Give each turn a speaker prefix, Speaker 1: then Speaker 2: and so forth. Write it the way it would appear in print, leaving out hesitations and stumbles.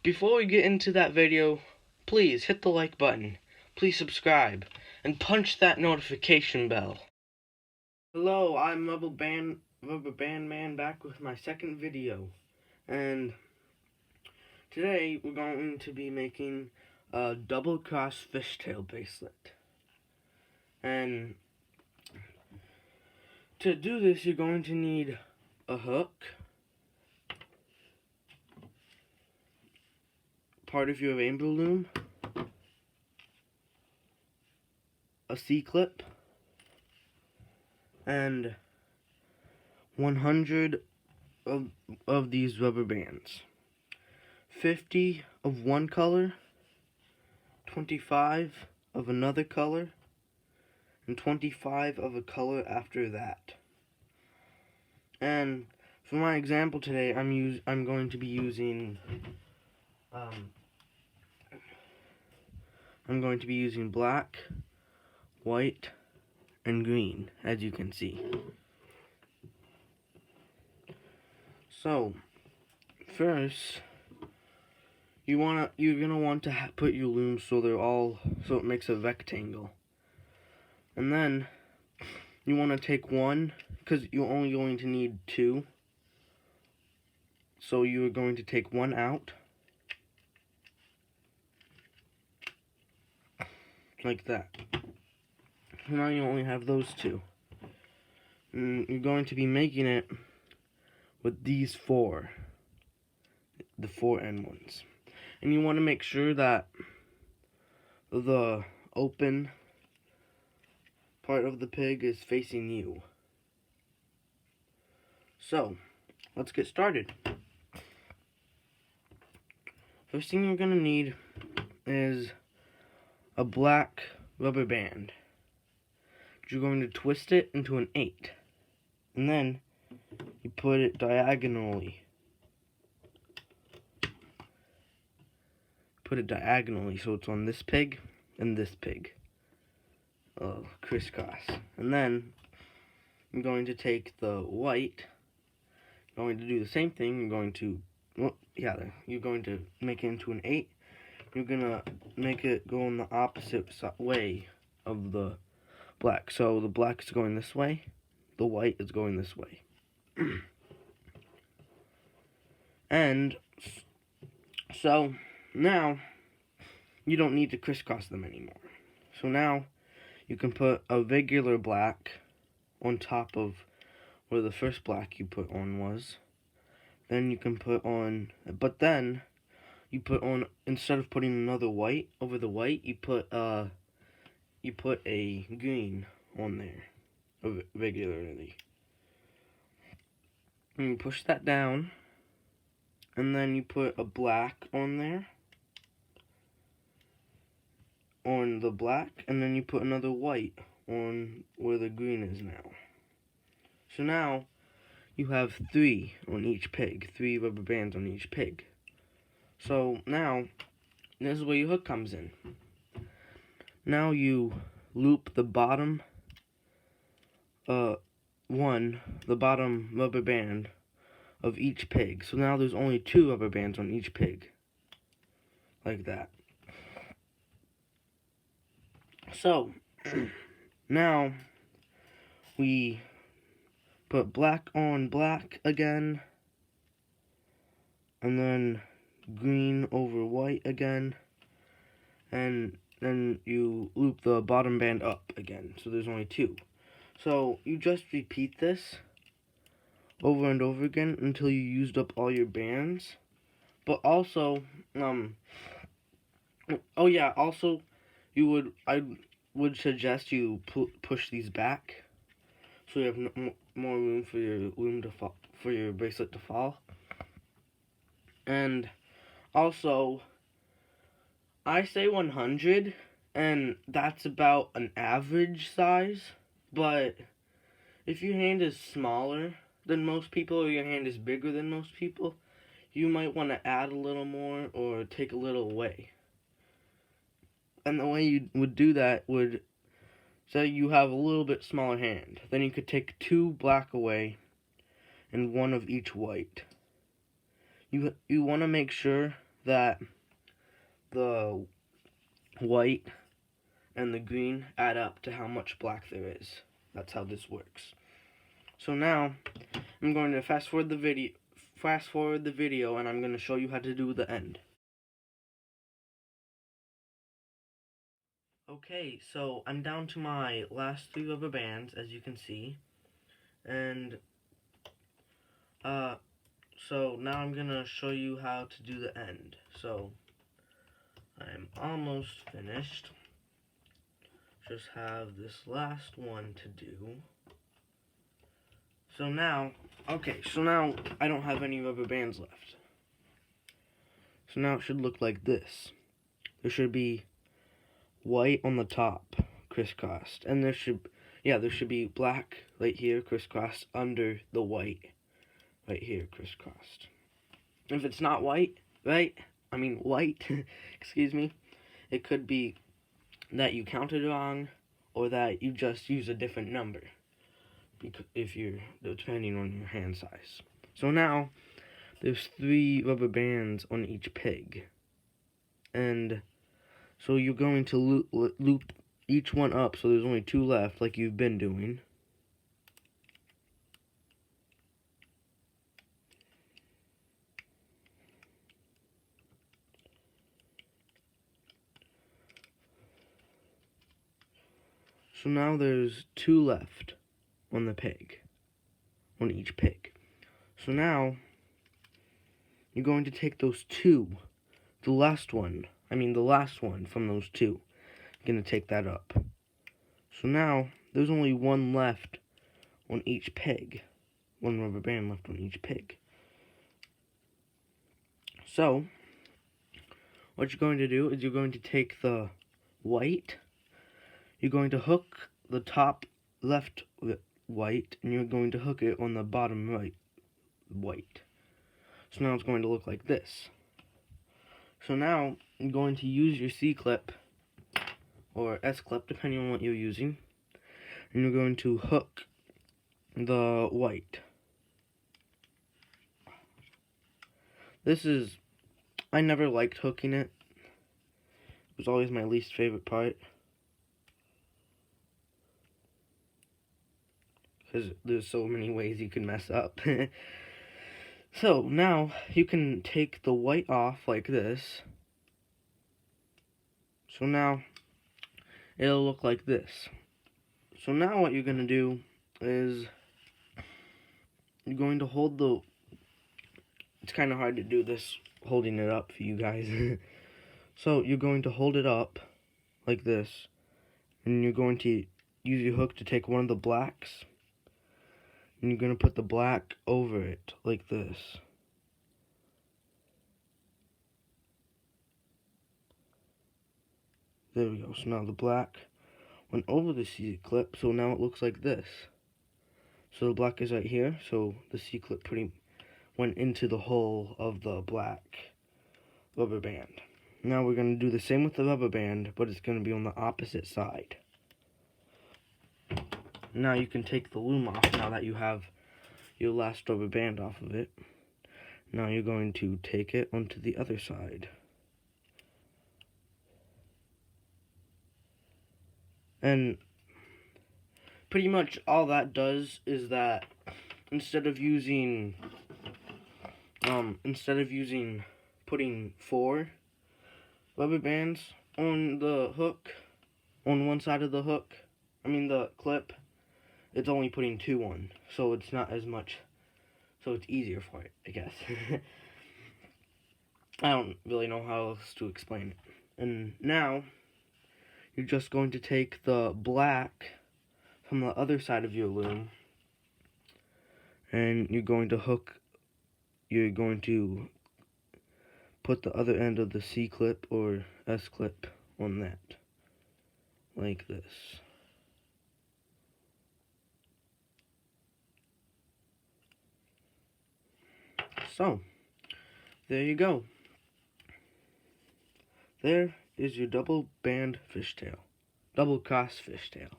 Speaker 1: Before we get into that video, please hit the like button, please subscribe, and punch that notification bell. Hello, I'm Rubber Band Man back with my second video, and today we're going to be making a double-cross fishtail bracelet. And to do this, you're going to need a hook, part of your rainbow loom, a C-clip, and 100 of these rubber bands. 50 of one color, 25 of another color, and 25 of a color after that. And for my example today, I'm going to be using black, white, and green, as you can see. So first, you're gonna want to put your looms so it makes a rectangle, and then you want to take one, because you're only going to need two. So you're going to take one out, like that. So now you only have those two. And you're going to be making it with these four, the four end ones. And you want to make sure that the open part of the pig is facing you. So, let's get started. First thing you're going to need is a black rubber band. You're going to twist it into an 8. And then you put it diagonally. Put it diagonally so it's on this pig and this pig. Crisscross. And then I'm going to take the white. I'm going to do the same thing. You're going to make it into an 8. You're going to make it go in the opposite way of the black. So the black is going this way, the white is going this way. And so now you don't need to crisscross them anymore. So now you can put a regular black on top of where the first black you put on was. Then you can put on, but then you put on, instead of putting another white over the white, you put a green on there regularly. And you push that down, and then you put a black on there, on the black, and then you put another white on where the green is now. So now you have 3 on each pig, 3 rubber bands on each pig. So now, this is where your hook comes in. Now you loop the bottom bottom rubber band of each pig. So now there's only 2 rubber bands on each pig. Like that. So, now we put black on black again, and then green over white again, and then you loop the bottom band up again, so there's only 2. So you just repeat this over and over again until you used up all your bands. But also, I would suggest you push these back, so you have more room for your for your bracelet to fall. And also, I say 100, and that's about an average size. But if your hand is smaller than most people, or your hand is bigger than most people, you might want to add a little more or take a little away. And the way you would do that would say you have a little bit smaller hand. Then you could take 2 black away and 1 of each white. You want to make sure that the white and the green add up to how much black there is. That's how this works. So now I'm going to fast forward the video and I'm going to show you how to do the end. Okay, so I'm down to my last 3 rubber bands, as you can see, and so now I'm gonna show you how to do the end. So I'm almost finished. Just have this last one to do. So now, okay, so now I don't have any rubber bands left. So now it should look like this. There should be white on the top, crisscrossed, and there should be black right here, crisscrossed under the white, right here, crisscrossed. If it's not white, white, excuse me, it could be that you counted wrong, or that you just use a different number, depending on your hand size. So now, there's 3 rubber bands on each pig, and so you're going to loop each one up, so there's only 2 left, like you've been doing. So now there's 2 left on the pig, on each pig. So now, you're going to take those 2, the last one from those 2, you're going to take that up. So now, there's only 1 left on each pig. 1 rubber band left on each pig. So, what you're going to do is you're going to take the white, you're going to hook the top left white, and you're going to hook it on the bottom right white. So now it's going to look like this. So now, you're going to use your C-clip, or S-clip, depending on what you're using, and you're going to hook the white. I never liked hooking it. It was always my least favorite part, because there's so many ways you can mess up. So now you can take the white off like this. So now it'll look like this. So now what you're going to do is you're going to hold it's kind of hard to do this holding it up for you guys. So you're going to hold it up like this, and you're going to use your hook to take one of the blacks, and you're going to put the black over it like this. There we go. So now the black went over the C-clip, so now it looks like this. So the black is right here, so the C-clip pretty went into the hole of the black rubber band. Now we're going to do the same with the rubber band, but it's going to be on the opposite side. Now you can take the loom off now that you have your last rubber band off of it. Now you're going to take it onto the other side. And pretty much all that does is that instead of using putting 4 rubber bands on the hook, on one side of the hook, the clip, it's only putting 2 on, so it's not as much, so it's easier for it, I guess. I don't really know how else to explain it. And now, you're just going to take the black from the other side of your loom, and you're going to put the other end of the C-clip or S-clip on that, like this. So, there you go. There is your double band fishtail. Double cross fishtail.